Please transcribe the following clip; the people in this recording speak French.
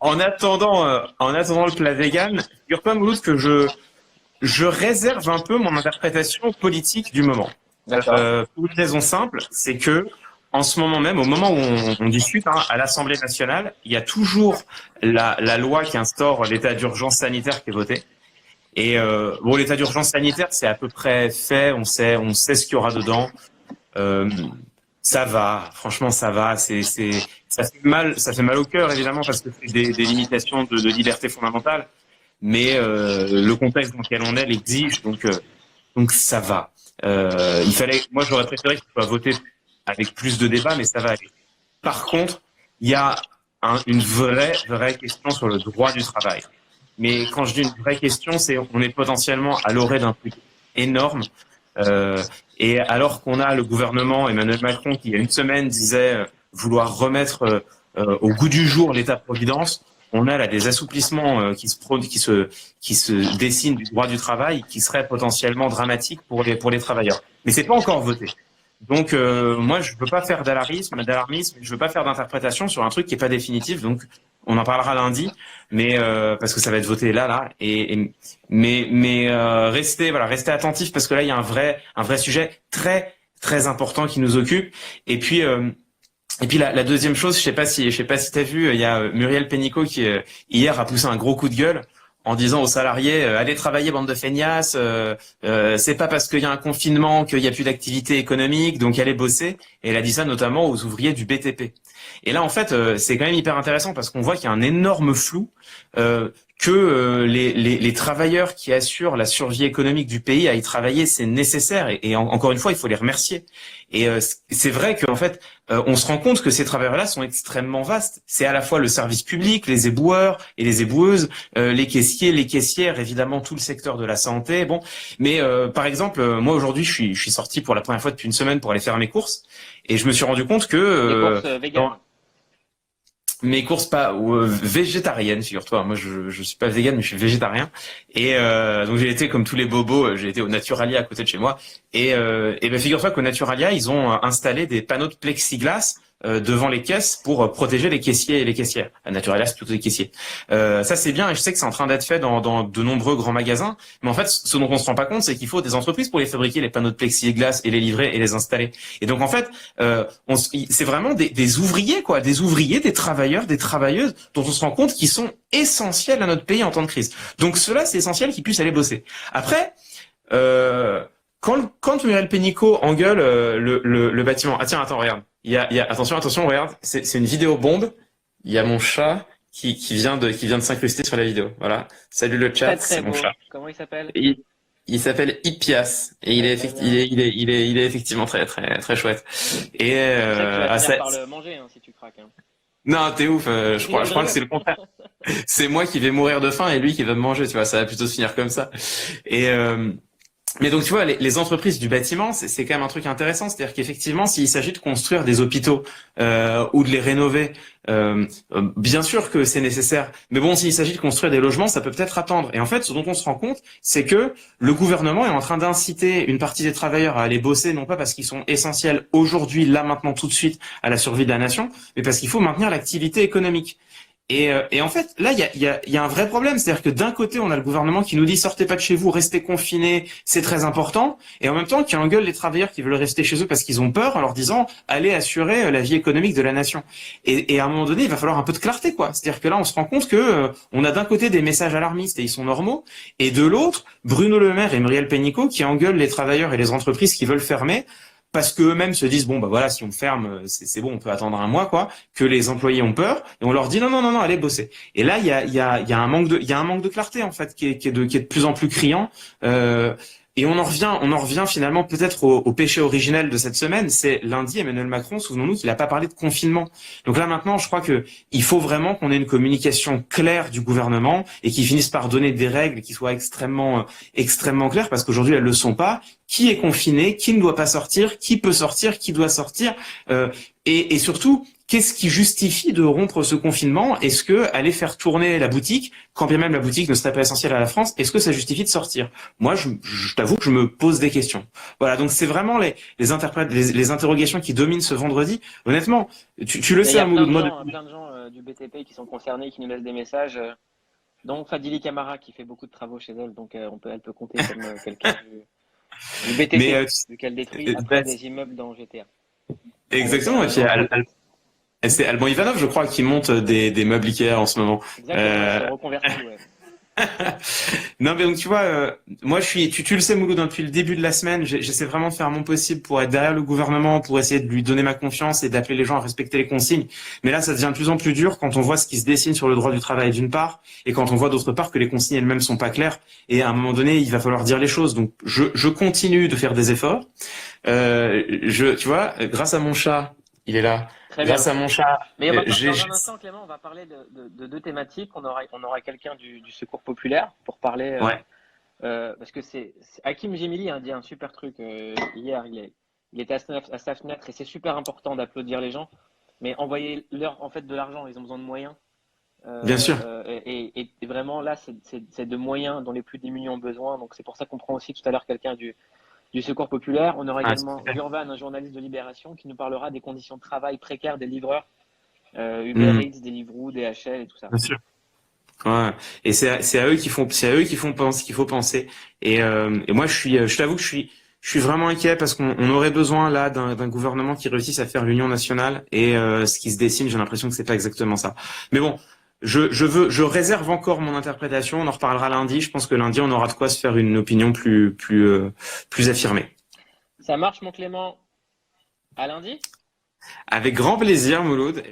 en attendant le plat vegan, figure-toi, Mouloud, que je réserve un peu mon interprétation politique du moment. D'accord. Pour une raison simple, c'est que en ce moment même, au moment où on discute à l'Assemblée nationale, il y a toujours la loi qui instaure l'état d'urgence sanitaire qui est votée. Et bon, l'état d'urgence sanitaire, c'est à peu près fait. On sait ce qu'il y aura dedans. Euh, Ça va, franchement, ça va. Ça fait mal au cœur évidemment parce que c'est des limitations de liberté fondamentale. Mais le contexte dans lequel on est l'exige, donc ça va. Moi j'aurais préféré qu'il soit voté avec plus de débats, mais ça va aller. Par contre, il y a une vraie question sur le droit du travail. Mais quand je dis une vraie question, c'est on est potentiellement à l'orée d'un truc énorme. Euh, et alors qu'on a le gouvernement Emmanuel Macron qui il y a une semaine disait vouloir remettre au goût du jour l'État-providence, on a là des assouplissements qui se dessinent du droit du travail qui seraient potentiellement dramatiques pour les travailleurs. Mais c'est pas encore voté. Donc moi je veux pas faire d'alarmisme, je veux pas faire d'interprétation sur un truc qui est pas définitif. Donc on en parlera lundi, mais parce que ça va être voté là mais restez attentifs parce que là il y a un vrai sujet très important qui nous occupe. Et puis la deuxième chose, je sais pas si t'as vu, il y a Muriel Pénicaud qui hier a poussé un gros coup de gueule en disant aux salariés allez travailler bande de feignasses, c'est pas parce qu'il y a un confinement qu'il y a plus d'activité économique, donc allez bosser. Et elle a dit ça notamment aux ouvriers du BTP. Et là en fait c'est quand même hyper intéressant parce qu'on voit qu'il y a un énorme flou. Que les travailleurs qui assurent la survie économique du pays aillent travailler, c'est nécessaire encore une fois, il faut les remercier. Et c'est vrai qu'en fait, on se rend compte que ces travailleurs-là sont extrêmement vastes. C'est à la fois le service public, les éboueurs et les éboueuses, les caissiers, les caissières, évidemment tout le secteur de la santé. Bon, mais par exemple, moi aujourd'hui, je suis sorti pour la première fois depuis une semaine pour aller faire mes courses et je me suis rendu compte que Des courses véganes. mes courses pas végétariennes, figure-toi. Moi, je suis pas vegan, mais je suis végétarien. Et donc j'ai été comme tous les bobos, j'ai été au Naturalia à côté de chez moi. Et ben figure-toi qu'au Naturalia, ils ont installé des panneaux de plexiglas devant les caisses pour protéger les caissiers et les caissières. À Naturalia, c'est plutôt les caissiers. Ça c'est bien, et je sais que c'est en train d'être fait dans de nombreux grands magasins. Mais en fait, ce dont on se rend pas compte, c'est qu'il faut des entreprises pour les fabriquer, les panneaux de plexiglas et les livrer et les installer. Et donc en fait, c'est vraiment des ouvriers, quoi, des ouvriers, des travailleurs, des travailleuses, dont on se rend compte qu'ils sont essentiels à notre pays en temps de crise. Donc ceux-là, c'est essentiel qu'ils puissent aller bosser. Après, quand Muriel Pénicaud engueule le bâtiment, ah tiens, attends, regarde, attention, regarde, c'est une vidéo bombe. Il y a mon chat qui vient de s'incruster sur la vidéo. Voilà. Salut le chat, Très très c'est mon beau. chat. Comment il s'appelle? Il s'appelle Hippias et il est effectivement très chouette. Et Tu sais que tu vas finir par le manger hein, si tu craques. Hein. non, t'es ouf. Je crois que c'est le contraire. C'est moi qui vais mourir de faim et lui qui va me manger. Tu vois, ça va plutôt se finir comme ça. Et mais donc tu vois, les entreprises du bâtiment, c'est quand même un truc intéressant. C'est-à-dire qu'effectivement, s'il s'agit de construire des hôpitaux ou de les rénover, bien sûr que c'est nécessaire. Mais bon, s'il s'agit de construire des logements, ça peut peut-être attendre. Et en fait, ce dont on se rend compte, c'est que le gouvernement est en train d'inciter une partie des travailleurs à aller bosser, non pas parce qu'ils sont essentiels aujourd'hui, là, maintenant, tout de suite, à la survie de la nation, mais parce qu'il faut maintenir l'activité économique. Et en fait, là, il y a un vrai problème. C'est-à-dire que d'un côté, on a le gouvernement qui nous dit sortez pas de chez vous, restez confinés, c'est très important. Et en même temps, qui engueule les travailleurs qui veulent rester chez eux parce qu'ils ont peur en leur disant allez assurer la vie économique de la nation. Et à un moment donné, il va falloir un peu de clarté, quoi. C'est-à-dire que là, on se rend compte que on a d'un côté des messages alarmistes et ils sont normaux, et de l'autre, Bruno Le Maire et Muriel Pénicaud qui engueulent les travailleurs et les entreprises qui veulent fermer parce que eux-mêmes se disent bon bah voilà, si on ferme c'est bon, on peut attendre un mois, quoi, que les employés ont peur, et on leur dit non, allez bosser. Et là il y a un manque de clarté en fait qui est de plus en plus criant. Et on en revient finalement peut-être au péché originel de cette semaine. C'est lundi, Emmanuel Macron, souvenons-nous qu'il n'a pas parlé de confinement. Donc là maintenant, je crois que il faut vraiment qu'on ait une communication claire du gouvernement et qu'il finisse par donner des règles qui soient extrêmement claires, parce qu'aujourd'hui elles le sont pas. Qui est confiné, qui ne doit pas sortir, qui peut sortir, qui doit sortir, et surtout, qu'est-ce qui justifie de rompre ce confinement? Est-ce que aller faire tourner la boutique, quand bien même la boutique ne serait pas essentielle à la France, est-ce que ça justifie de sortir? Moi, je t'avoue que je me pose des questions. Voilà, donc c'est vraiment les interrogations qui dominent ce vendredi. Honnêtement, tu le Mais il sais, y a Mouloud, plein de gens du BTP qui sont concernés, qui nous laissent des messages. Dont Fadili Camara qui fait beaucoup de travaux chez elle, donc elle peut compter comme quelqu'un du BTP, vu qu'elle détruit après des immeubles dans GTA. Exactement, et puis c'est Alban Ivanov, je crois, qui monte des meubles Ikea en ce moment. Exactement, se reconvertit, ouais. Non, mais donc tu vois, moi tu le sais Mouloud, depuis le début de la semaine, j'essaie vraiment de faire mon possible pour être derrière le gouvernement, pour essayer de lui donner ma confiance et d'appeler les gens à respecter les consignes. Mais là, ça devient de plus en plus dur quand on voit ce qui se dessine sur le droit du travail d'une part, et quand on voit d'autre part que les consignes elles-mêmes sont pas claires. Et à un moment donné, il va falloir dire les choses. Donc je continue de faire des efforts. Tu vois, grâce à mon chat, il est là. Très grâce bien. à mon chat, mais dans un instant, Clément, on va parler de deux thématiques. On aura quelqu'un du Secours populaire pour parler. Ouais. Parce que c'est Hakim Gemili a dit un super truc hier. Il était à sa fenêtre et c'est super important d'applaudir les gens, mais envoyez-leur en fait de l'argent. Ils ont besoin de moyens. Bien sûr. Et vraiment là, c'est de moyens dont les plus démunis ont besoin. Donc c'est pour ça qu'on prend aussi tout à l'heure quelqu'un du Secours populaire. On aura également Gurvan, un journaliste de Libération, qui nous parlera des conditions de travail précaires des livreurs, Uber Eats, Deliveroo, DHL et tout ça. Bien sûr. Ouais. Et c'est à eux qu'il faut penser. Et moi, je t'avoue que je suis vraiment inquiet parce qu'on aurait besoin là d'un gouvernement qui réussisse à faire l'union nationale. Et ce qui se dessine, j'ai l'impression que c'est pas exactement ça. Mais bon, je réserve encore mon interprétation. On en reparlera lundi. Je pense que lundi, on aura de quoi se faire une opinion plus affirmée. Ça marche, mon Clément. À lundi. Avec grand plaisir, Mouloud.